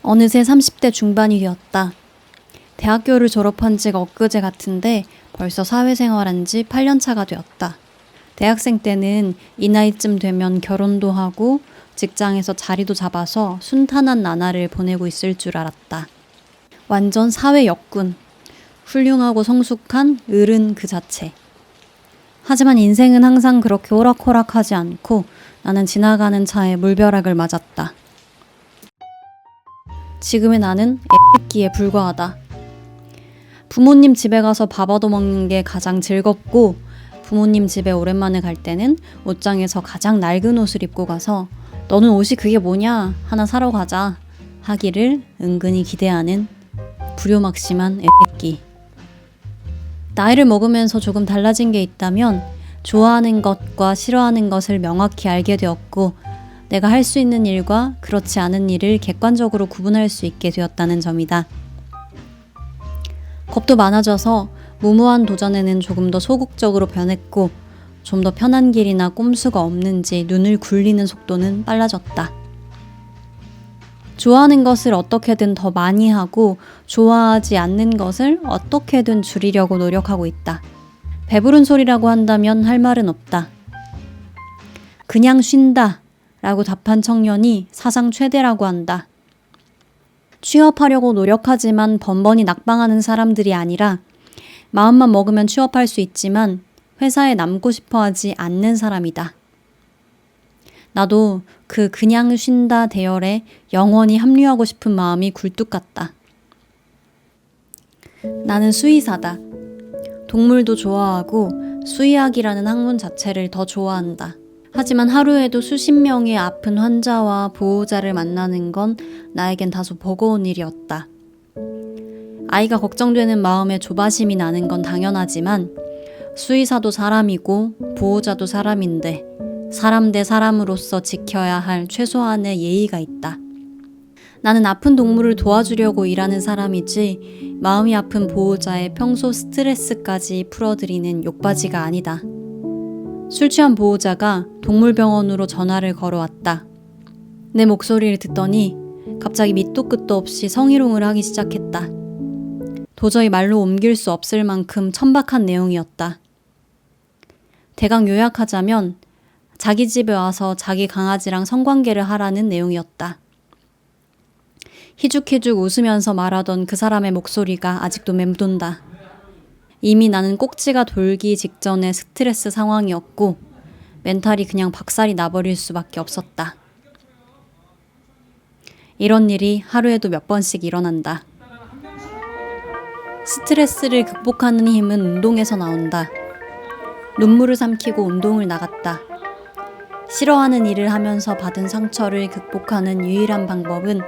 어느새 30대 중반이 되었다. 대학교를 졸업한 지가 엊그제 같은데 벌써 사회생활한 지 8년 차가 되었다. 대학생 때는 이 나이쯤 되면 결혼도 하고 직장에서 자리도 잡아서 순탄한 나날을 보내고 있을 줄 알았다. 완전 사회 역군. 훌륭하고 성숙한 어른 그 자체. 하지만 인생은 항상 그렇게 호락호락하지 않고 나는 지나가는 차에 물벼락을 맞았다. 지금의 나는 애새끼에 불과하다. 부모님 집에 가서 밥 얻어먹는 게 가장 즐겁고 부모님 집에 오랜만에 갈 때는 옷장에서 가장 낡은 옷을 입고 가서 너는 옷이 그게 뭐냐 하나 사러 가자 하기를 은근히 기대하는 불효막심한 애새끼. 나이를 먹으면서 조금 달라진 게 있다면 좋아하는 것과 싫어하는 것을 명확히 알게 되었고 내가 할 수 있는 일과 그렇지 않은 일을 객관적으로 구분할 수 있게 되었다는 점이다. 겁도 많아져서 무모한 도전에는 조금 더 소극적으로 변했고 좀 더 편한 길이나 꼼수가 없는지 눈을 굴리는 속도는 빨라졌다. 좋아하는 것을 어떻게든 더 많이 하고 좋아하지 않는 것을 어떻게든 줄이려고 노력하고 있다. 배부른 소리라고 한다면 할 말은 없다. 그냥 쉰다 라고 답한 청년이 사상 최대라고 한다. 취업하려고 노력하지만 번번이 낙방하는 사람들이 아니라 마음만 먹으면 취업할 수 있지만 회사에 남고 싶어 하지 않는 사람이다. 나도 그 그냥 쉰다 대열에 영원히 합류하고 싶은 마음이 굴뚝 같다. 나는 수의사다. 동물도 좋아하고 수의학이라는 학문 자체를 더 좋아한다. 하지만 하루에도 수십 명의 아픈 환자와 보호자를 만나는 건 나에겐 다소 버거운 일이었다. 아이가 걱정되는 마음에 조바심이 나는 건 당연하지만 수의사도 사람이고 보호자도 사람인데 사람 대 사람으로서 지켜야 할 최소한의 예의가 있다. 나는 아픈 동물을 도와주려고 일하는 사람이지 마음이 아픈 보호자의 평소 스트레스까지 풀어드리는 욕바지가 아니다. 술 취한 보호자가 동물병원으로 전화를 걸어왔다. 내 목소리를 듣더니 갑자기 밑도 끝도 없이 성희롱을 하기 시작했다. 도저히 말로 옮길 수 없을 만큼 천박한 내용이었다. 대강 요약하자면 자기 집에 와서 자기 강아지랑 성관계를 하라는 내용이었다. 희죽희죽 웃으면서 말하던 그 사람의 목소리가 아직도 맴돈다. 이미 나는 꼭지가 돌기 직전의 스트레스 상황이었고 멘탈이 그냥 박살이 나버릴 수밖에 없었다. 이런 일이 하루에도 몇 번씩 일어난다. 스트레스를 극복하는 힘은 운동에서 나온다. 눈물을 삼키고 운동을 나갔다. 싫어하는 일을 하면서 받은 상처를 극복하는 유일한 방법은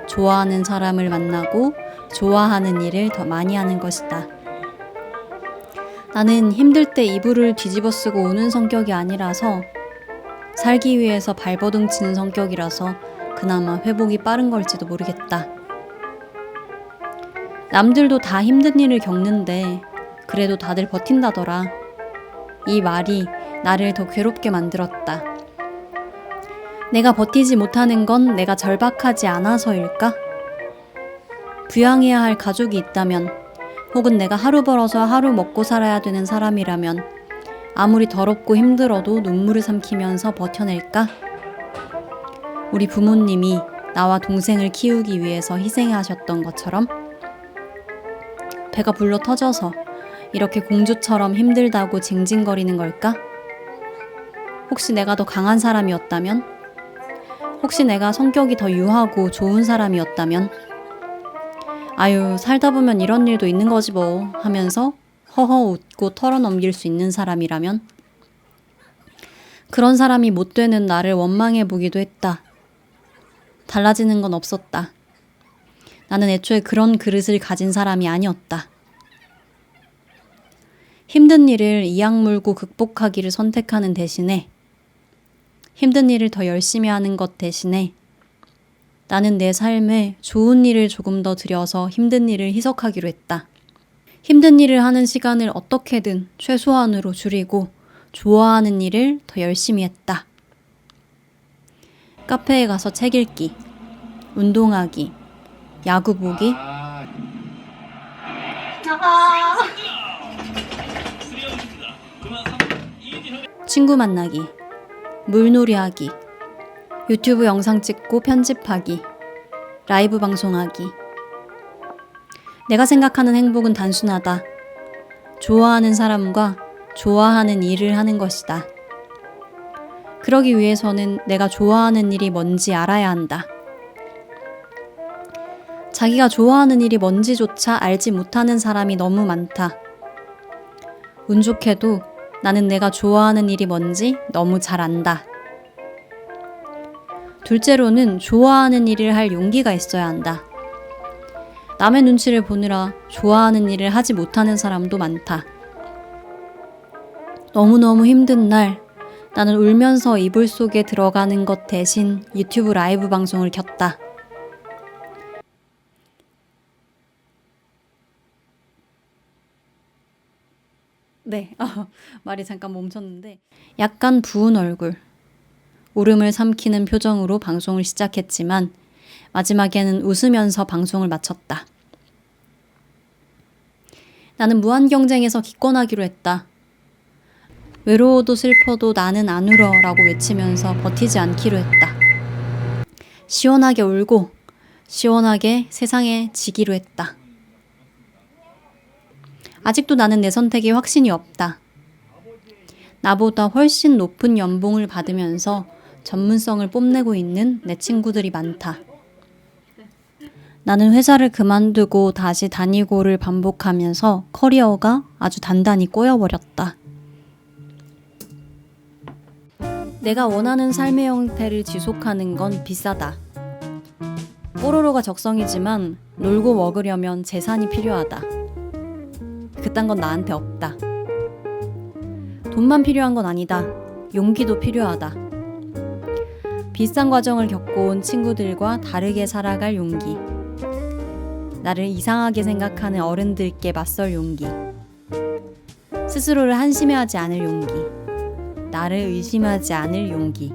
좋아하는 사람을 만나고 좋아하는 일을 더 많이 하는 것이다. 나는 힘들 때 이불을 뒤집어 쓰고 우는 성격이 아니라서 살기 위해서 발버둥 치는 성격이라서 그나마 회복이 빠른 걸지도 모르겠다. 남들도 다 힘든 일을 겪는데 그래도 다들 버틴다더라. 이 말이 나를 더 괴롭게 만들었다. 내가 버티지 못하는 건 내가 절박하지 않아서일까? 부양해야 할 가족이 있다면 혹은 내가 하루 벌어서 하루 먹고 살아야 되는 사람이라면 아무리 더럽고 힘들어도 눈물을 삼키면서 버텨낼까? 우리 부모님이 나와 동생을 키우기 위해서 희생하셨던 것처럼 배가 불러 터져서 이렇게 공주처럼 힘들다고 징징거리는 걸까? 혹시 내가 더 강한 사람이었다면? 혹시 내가 성격이 더 유하고 좋은 사람이었다면? 아유, 살다 보면 이런 일도 있는 거지 뭐 하면서 허허 웃고 털어넘길 수 있는 사람이라면? 그런 사람이 못 되는 나를 원망해 보기도 했다. 달라지는 건 없었다. 나는 애초에 그런 그릇을 가진 사람이 아니었다. 힘든 일을 이악 물고 극복하기를 선택하는 대신에 힘든 일을 더 열심히 하는 것 대신에 나는 내 삶에 좋은 일을 조금 더 들여서 힘든 일을 희석하기로 했다. 힘든 일을 하는 시간을 어떻게든 최소한으로 줄이고 좋아하는 일을 더 열심히 했다. 카페에 가서 책 읽기, 운동하기, 야구 보기, 친구 만나기, 물놀이 하기, 유튜브 영상 찍고 편집하기, 라이브 방송하기. 내가 생각하는 행복은 단순하다. 좋아하는 사람과 좋아하는 일을 하는 것이다. 그러기 위해서는 내가 좋아하는 일이 뭔지 알아야 한다. 자기가 좋아하는 일이 뭔지조차 알지 못하는 사람이 너무 많다. 운 좋게도 나는 내가 좋아하는 일이 뭔지 너무 잘 안다. 둘째로는 좋아하는 일을 할 용기가 있어야 한다. 남의 눈치를 보느라 좋아하는 일을 하지 못하는 사람도 많다. 너무너무 힘든 날, 나는 울면서 이불 속에 들어가는 것 대신 유튜브 라이브 방송을 켰다. 네, 말이 잠깐 멈췄는데 약간 부은 얼굴, 울음을 삼키는 표정으로 방송을 시작했지만 마지막에는 웃으면서 방송을 마쳤다. 나는 무한경쟁에서 기권하기로 했다. 외로워도 슬퍼도 나는 안 울어 라고 외치면서 버티지 않기로 했다. 시원하게 울고 시원하게 세상에 지기로 했다. 아직도 나는 내 선택에 확신이 없다. 나보다 훨씬 높은 연봉을 받으면서 전문성을 뽐내고 있는 내 친구들이 많다. 나는 회사를 그만두고 다시 다니고를 반복하면서 커리어가 아주 단단히 꼬여버렸다. 내가 원하는 삶의 형태를 지속하는 건 비싸다. 뽀로로가 적성이지만 놀고 먹으려면 재산이 필요하다. 그딴 건 나한테 없다. 돈만 필요한 건 아니다. 용기도 필요하다. 비싼 과정을 겪어온 친구들과 다르게 살아갈 용기. 나를 이상하게 생각하는 어른들께 맞설 용기. 스스로를 한심해하지 않을 용기. 나를 의심하지 않을 용기.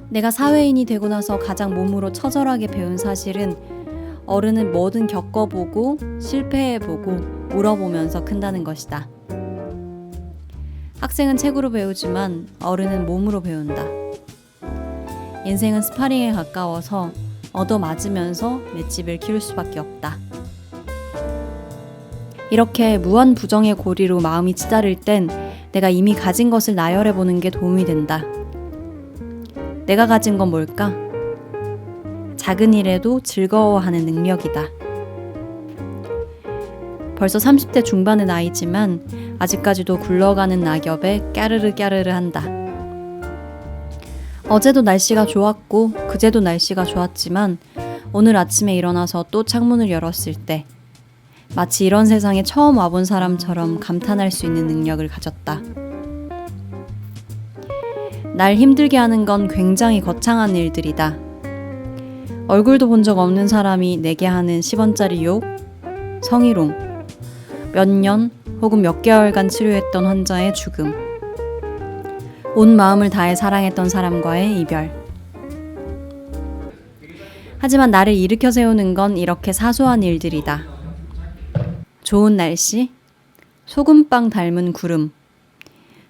내가 사회인이 되고 나서 가장 몸으로 처절하게 배운 사실은 어른은 뭐든 겪어보고 실패해보고 울어보면서 큰다는 것이다. 학생은 책으로 배우지만 어른은 몸으로 배운다. 인생은 스파링에 가까워서 얻어맞으면서 맷집을 키울 수밖에 없다. 이렇게 무한 부정의 고리로 마음이 치달을 땐 내가 이미 가진 것을 나열해보는 게 도움이 된다. 내가 가진 건 뭘까? 작은 일에도 즐거워하는 능력이다. 벌써 30대 중반의 나이지만 아직까지도 굴러가는 낙엽에 까르르 까르르 한다. 어제도 날씨가 좋았고 그제도 날씨가 좋았지만 오늘 아침에 일어나서 또 창문을 열었을 때 마치 이런 세상에 처음 와본 사람처럼 감탄할 수 있는 능력을 가졌다. 날 힘들게 하는 건 굉장히 거창한 일들이다. 얼굴도 본 적 없는 사람이 내게 하는 10원짜리 욕, 성희롱, 몇 년 혹은 몇 개월간 치료했던 환자의 죽음, 온 마음을 다해 사랑했던 사람과의 이별. 하지만 나를 일으켜 세우는 건 이렇게 사소한 일들이다. 좋은 날씨, 소금빵 닮은 구름,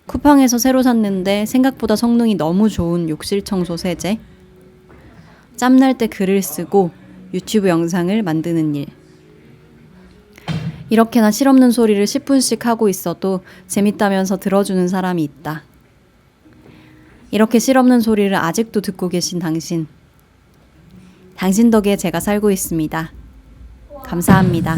쿠팡에서 새로 샀는데 생각보다 성능이 너무 좋은 욕실 청소 세제, 짬날 때 글을 쓰고 유튜브 영상을 만드는 일. 이렇게나 실없는 소리를 10분씩 하고 있어도 재밌다면서 들어주는 사람이 있다. 이렇게 실없는 소리를 아직도 듣고 계신 당신. 당신 덕에 제가 살고 있습니다. 감사합니다.